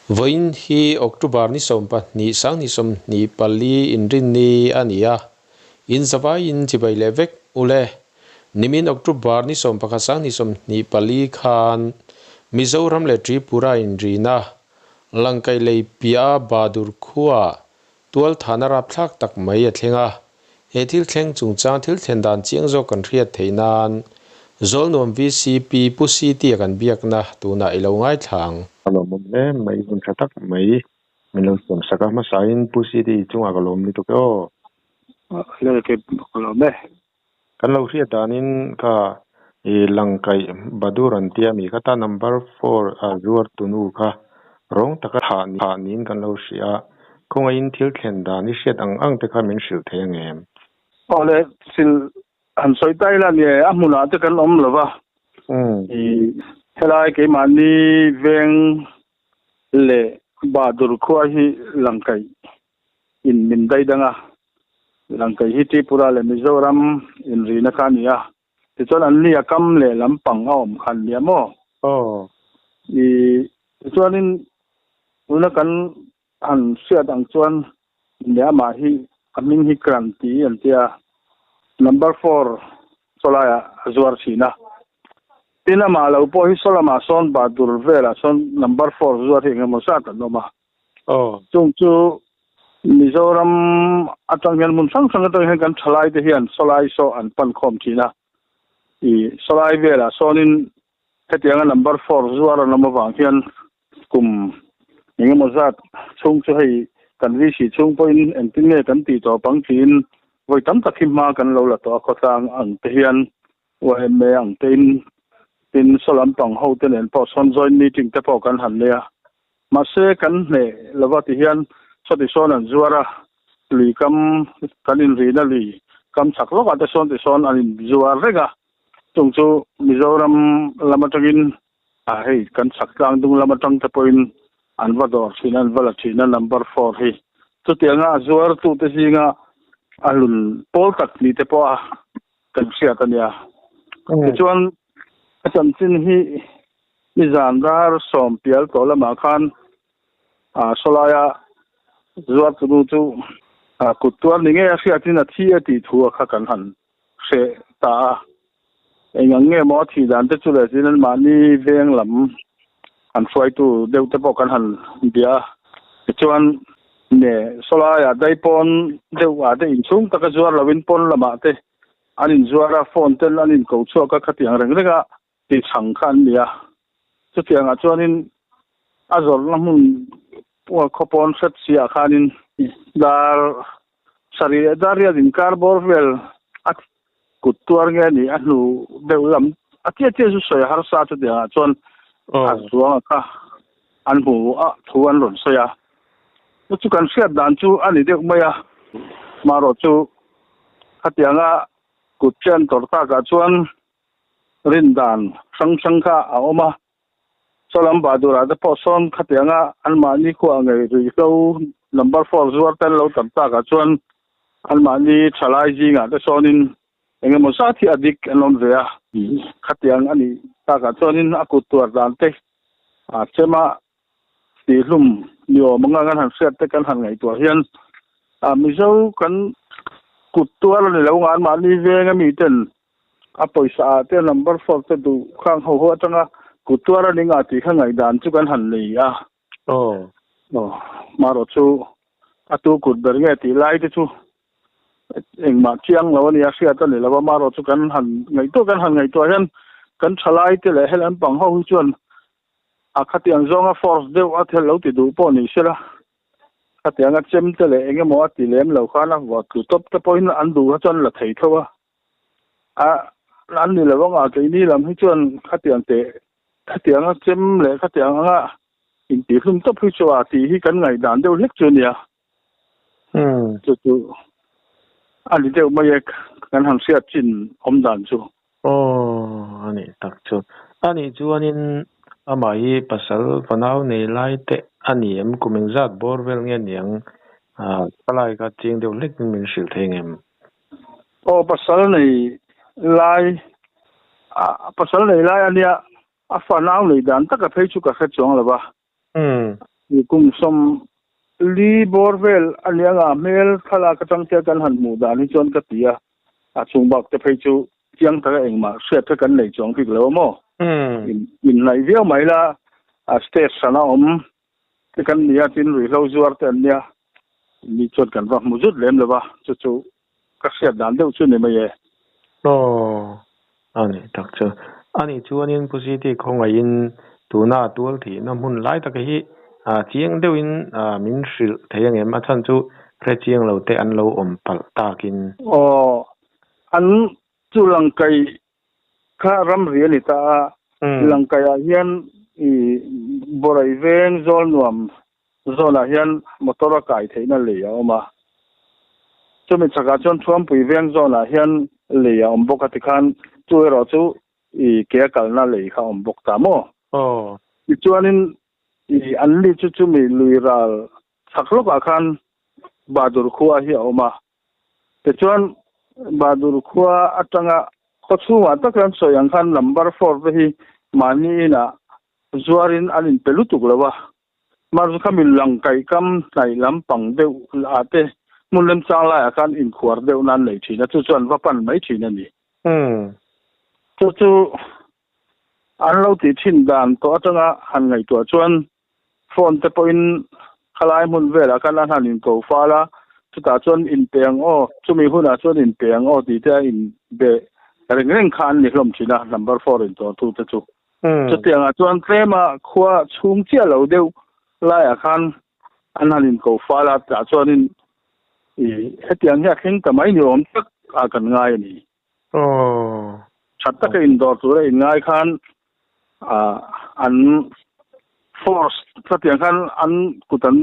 Voin hi October ni sompa ni sang ni som ni pali inrin ni ania. In zava in chibai levek ule. Nimin October ni sompa ka sang ni som ni pali khan. Mizoram le Tripura inrina. Langkai le pia badur khua. Tual thanara plak tak mai atlenga. He thil thleng chung chang thil thendan chiang zo kan riat theinan. Zol nom VCP pusi ti kan biak na tuna ilo ngai thang. Alo mumle mai bun khatak mai milo som saka ma sain pusi di chung agalom ni to ko le ke lo me kan lo ria danin ka e langkai baduran tia mi kata number 4 azuar tunu ka rong taka tha nin kan lo ria konga in thil thlen da ni set ang te kha min sil thengem ole sil han soi tai la ni amuna te kan om lova i helai ke mani veng le badur khwa hi langkai in min dai danga langkai hi Tripura le Mizoram in rina khania ti chon an lia kam le lampang om khan lia mo i chuanin una kan an siat ang chuan lia ma hi amin hi kranti an tia number 4 solaya azuar sina tina ma lo po hi solama son badur vela son number 4 zuar hi ngamo sa ta no ma chung chu Mizoram atang hian mun sang sang atang hian kan thalai te hian solai so an pan khom thina i solai vela sonin hetianga number 4 zuar an lama wang hian kum ngamo zat chung chu hei kan vi si chung point en tinge kan ti to pang thin voi tam takhim ma kan lo la to khotang ang te hian wa me ang tin solam pang ho te nen po son join meeting te po kan han le ma se kan ne lova ti hian choti son an zuara li kam kanin rina li kam chaklo ka te son anin zuar rega chung chu Mizoram lamatangin a hei kan chaklang dung lamatang te point an vador sinan vala thina number 4 hi chu tianga zuar tu te singa alun pol tak ni te po a kan sia tania chuan asan chin hi mizandar som pial to lama khan a solaya zuar tu chu a kutwar ninge a sia tin a thi a ti thu kha kan han se ta engange mo thi dan te chu le tin mani veng lam an foi tu deu te po kan han bia chuan ne solaya dai pon deu a de in chung taka zuar lawin pon lama te anin zuara phone tel anin ko chu ka khatiang reng renga ti chang khan nia chu tianga chuanin azor lamun po khopon set sia khanin dar sari daria din carborvel at kutuar nge ni anu deulam atia su soya har sa chu dia chuan azuang ka anbu a thuan ron soya chu kan sia dan chu ani deu maya maro chu khatianga kutchen torta ka chuan rindan sang kha a oma solam badura da poson khatianga almani ko angai ri ko number 4 zuar tel lo tamta ka chuan almani thalai ji nga da sonin enge mo sa thi adik anom rea khatiang ani ta ka chuanin akutur dan te a chema ti lum yo manga ngan han set te kan han ngai to hian a mizo kan kutuar le lo ngan mani venga mi ten a poisa te number 4 te du khang ho ho tanga kutuara ninga ti khangai dan chu kan han nei a maro chu atu kut ber nge ti lai te chu eng ma chiang lo ni a sia ta ni lawa maro chu kan han ngai to hian kan thalai te le helam pang ho chuan a khatiang zonga force deu a thel lo ti du po ni sela khatianga chem te le enge mo ti lem lo khana wa tu top te point an du ha chon la thei thowa a an ni lawanga ke ni lam hi chuan khatianga chem le khatianga in ti hlum top hi chu a ti hi kan ngai dan deu lek chu nia chu ani deu mai kan han sia chin om dan chu ani tak chu ani chuanin amai pasal panau nei lai te ani em kumeng zat borvel nge niang palai ka ching deu lek min sil thengem pasal nei lai ania a fanau nei dan taka phei chu ka kha chong lawa kum som li borvel anianga mel khala ka tang te kan han mu da ni chon ka tia a chung bak te phei chu chiang ta eng ma se te kan nei chong pik lo mo in lai viau mai la a stage sana te kan nia tin ri lo zuar te nia ni chon kan va mu zut lem lo ba chu ka sia dan deuh chu ne mai e ani tak chu ani chuanin pusiti khonga in tuna tual thi na mun lai ta hi chiang deuhin min hril theyang em athan chu re chiang lo te an lo om pal takin an chu langkai kha ram riani ta langkai a hian i borai veng zol nuam zona hian motora kai theina le a oma chumi chaka chon thuam pui veng zona hian le a om boka tikhan chu ro chu i ke kalna le kha om bok ta mo i chuanin i anli chu mi luiral thaklok a khan badur khuwa hi oma te chuan badur khuwa atanga khochunga takan soyang khan number 4 ve hi mani na zuarin anin pelutuk lawa marzu khamil langkai kam nai lampang deu ate munlem changla khan in khwar deu nan nei thina chu chuan vapan mai thina ni chu an lo ti thin dan to atanga han ngai to chuan phone te point khalai mun vela kan an hanin ko fala chuta chuan in peng chumi huna chuan in peng ti ta in be reng khan ni hlom thina number 4 in to tu te chu chutianga chuan trema khwa chung chia lo deu lai a khan an hanin ko fala ta chuan in i hetiang ya kheng tamai ni om tak a kan ngai ni chatta ka indoor tu in ngai khan an force chatiang khan an kutan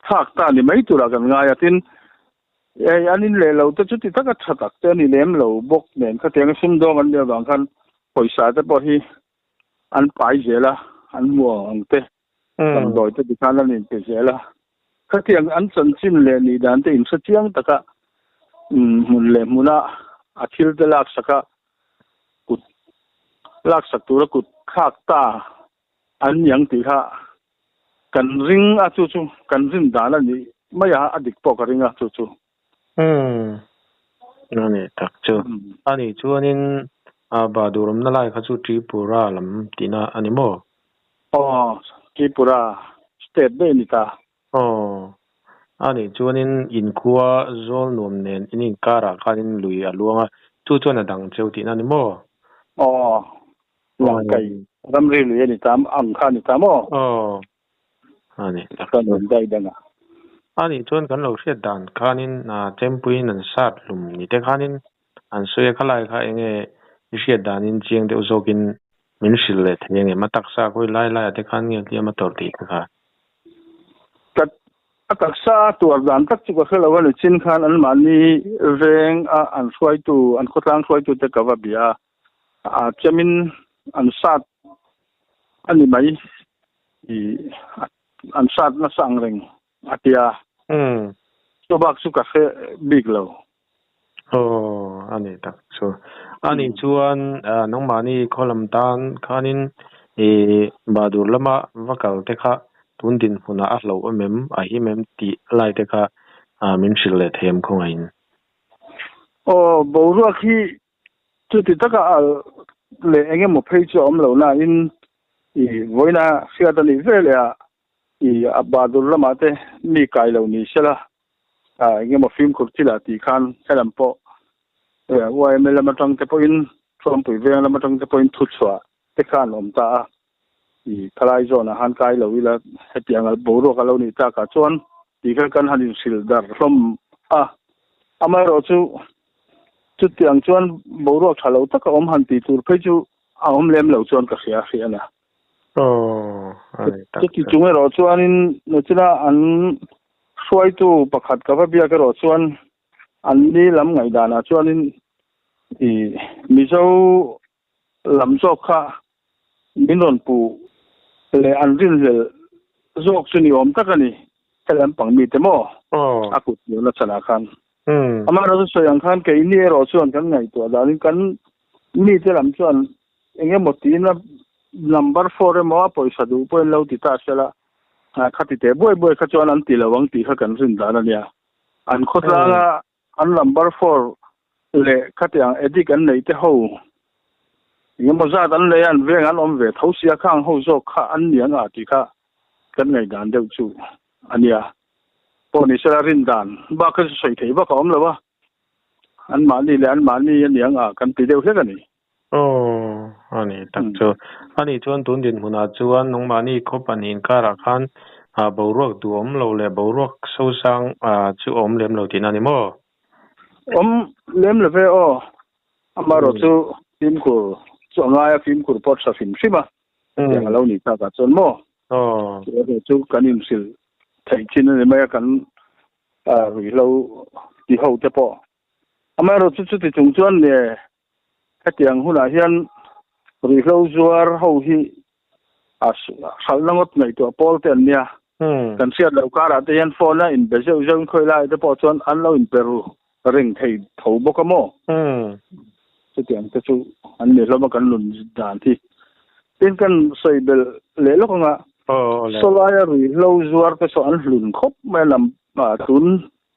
thak ta ni mai tu la kan ngai atin anin le lo te chuti taka thatak te ni lem lo bok nen kha teng sum dong an le bang khan poisa te po hi an pai jela an mo ang te lam doi te dikhan an in pe jela kha tiang an chan chin le ni dan te in sa chiang taka mun le muna athil te lak saka kut lak sak tu ra kut khak ta an yang ti kha kan ring a chu kan rin dan ani maya adik po ka ringa chu ani tak chu ani chuanin badurum na lai kha chu tripura lam tina ani mo tripura state be ni ta ani chuanin in khuwa zol nuam nen inin kara khanin lui aluanga chu chuan adang cheu ti na ni mo langkai ramri lui ni tam ang khan ni tamo ani kan dai danga ani chuan kan lo hriat dan khanin tempuin an sat lum ni te khanin an soya khalai kha enge hriat danin chiang de uzokin min hril le thenge mataksa koi lai ate khan nge ti ma tor ti kha taksa tur dan tak chu ko khelawa ni chin khan an mani reng an suai tu an khotang suai tu te kawa bia chamin an sat ani mai i an sat na sang reng atia so bak su ka khe big lo ani tak so ani chuan nong mani kholam tan khanin badur lama vakal te kha tundin huna a hlo mem a hi mem ti lai te kha min hril le them khongain boru khi chu ti taka le enge mo phei chu om lo na in i voina sia ta ni vele i abadur lama te mi kai lo ni sela enge mo film kurtila ti khan selam po wa mela matang te po in from pui vela matang te po in thu chwa te khan om ta i khalai zona han kai lo ila hetiang al boru ka lo ni ta ka chuan ti kan hanin sil dar hlom amaro chu tiang chuan boru thalo taka om han ti tur phei chu om lem lo chuan ka khia na ti chunge ro chuan in nochina an suai tu pakhat ka bia ka ro chuan an ni lam ngai dana chuan in i mizo lam zo kha minon pu le an rin le zok chu ni om takani helam pang mi te mo akut ni la chana khan amara so yang khan ke ni ro chuan kan ngai to dalin kan mi te lam chuan enge motina number 4 mo poisa du point lo ti ta sela khát thì thế bôi khát cho anh tì là vắng tì khát cần xin đã là nha anh khát là anh number 4 lệ khát yang edik anh này thế hậu nhưng mà ra anh lấy anh về anh om về thấu xia khang hậu zo khát anh niang thì khát cái ngày đàn đều chủ anh ya bọn này sẽ là rin đàn ba cái sợi thế ba có là ba anh mà đi anh niang cần tì đều hết cái này ani tak chu ani chuan tun din huna chuan nong mani khopanin kara khan boruak du om lo le boruak so sang chu om lem lo tin ani mo lem le ve amaro chu phim của cho ngay phim của pot sa phim sima yang lo ni ta chon mo chu kanin sil thai chin ne mai kan ri lo ti ho te po amaro chu ti chung chuan ne cái tiếng huna hian ri lo zuar ho hi sal nangot nei to pol ten nia kan siat lo kara te hian phone in bezeu jong khoi lai te po chuan an lo in peru ring thei tho bokamo cái tiếng te chu an ne lo ma kan lun dan thi tin kan soi bel le lo nga solaya ri lo zuar te so an lun khop me lam tun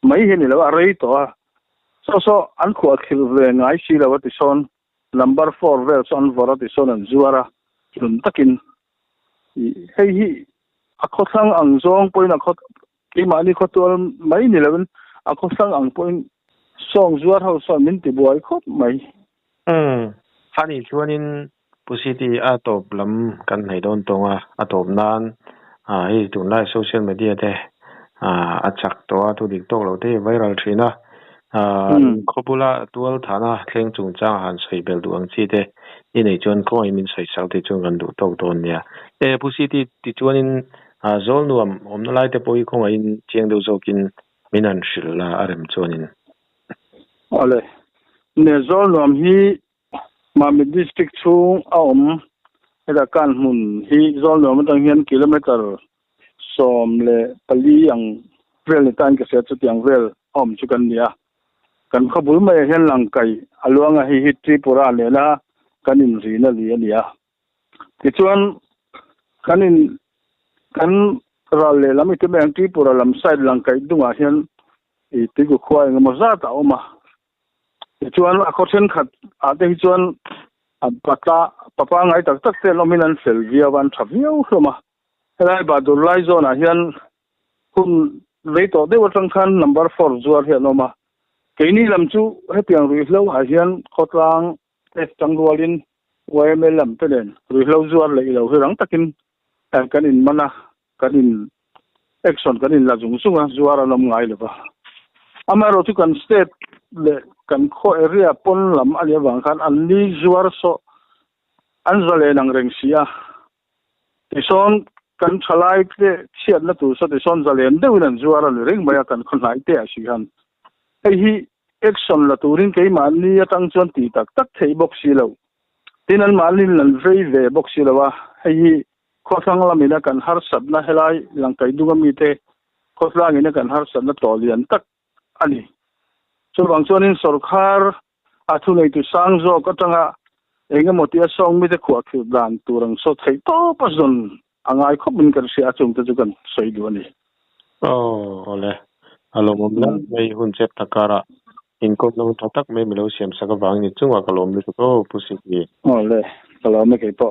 mai hi ni lo arei to so an khuat khil ve ngai si lo ti son number 4 vel son vora ti son an zuara lun takin hei hi akhosang ang zong point akhot ki mani khotol mai ni levin akhosang ang point song zuar ho son min ti boy khop mai hani chuanin pusiti atop lam kan nei don tonga atop nan hi tun lai social media te achak to tu dik tok lo te viral thina khopula tual thana thleng chung chang han sei bel du ang chi te inei chuan ko ai min sei sau te chung kan du tok ton nia pusiti ti chuanin zol nuam omna lai te poi ko in chiang do zokin minan shil la arem chuanin ole ne zol nuam hi mami district chung eda kan mun hi zol nuam tang hian kilometer som le pali ang vel tan ka se chu tiang vel chu kan nia kan khabul mai hian lang kai aluanga hi tripura le la kanin rina li ania ti chuan kanin kan ral le lam ite bang tripura lam side lang kai dunga hian i ti ku khwai ngam za ta oma ti chuan a khosen khat a te chuan papa ngai tak tak te lominan selvia wan thaviau hloma helai badur lai zona hian kun leito de watang khan number 4 zuar hian oma keini lam chu hepiang ri hlo a hian khotlang tangwalin YML lam pelen ri hlo zuar le lo hirang takin kanin mana kanin action kanin la jung sunga zuar lam ngai le ba amaro chu kan state le kan kho area pon lam alia wang khan an ni zuar so an zale nang reng sia tison kan thalai te chiat na tu so tison zalen deunan zuar le reng maya kan khonai te a sihan hi action la turin ke mani atang chon ti tak tak thei box si lo tinan malin lan vei ve box si lawa hi khosang lamina kan har sat na helai langkai dunga mi te khoslang ina kan har sat na tolian tak ani chu bang chonin sarkar athu nei tu sang zo ka tanga enga motia song mi te khwa khu dan turang so thei to pason angai khopin kan sia chung te chu kan soi du ani ole alom la mai hun chep takara in ko lo tak me milo siam saka wang ni chunga kalom lu ko pusi ki ole kalom me ke to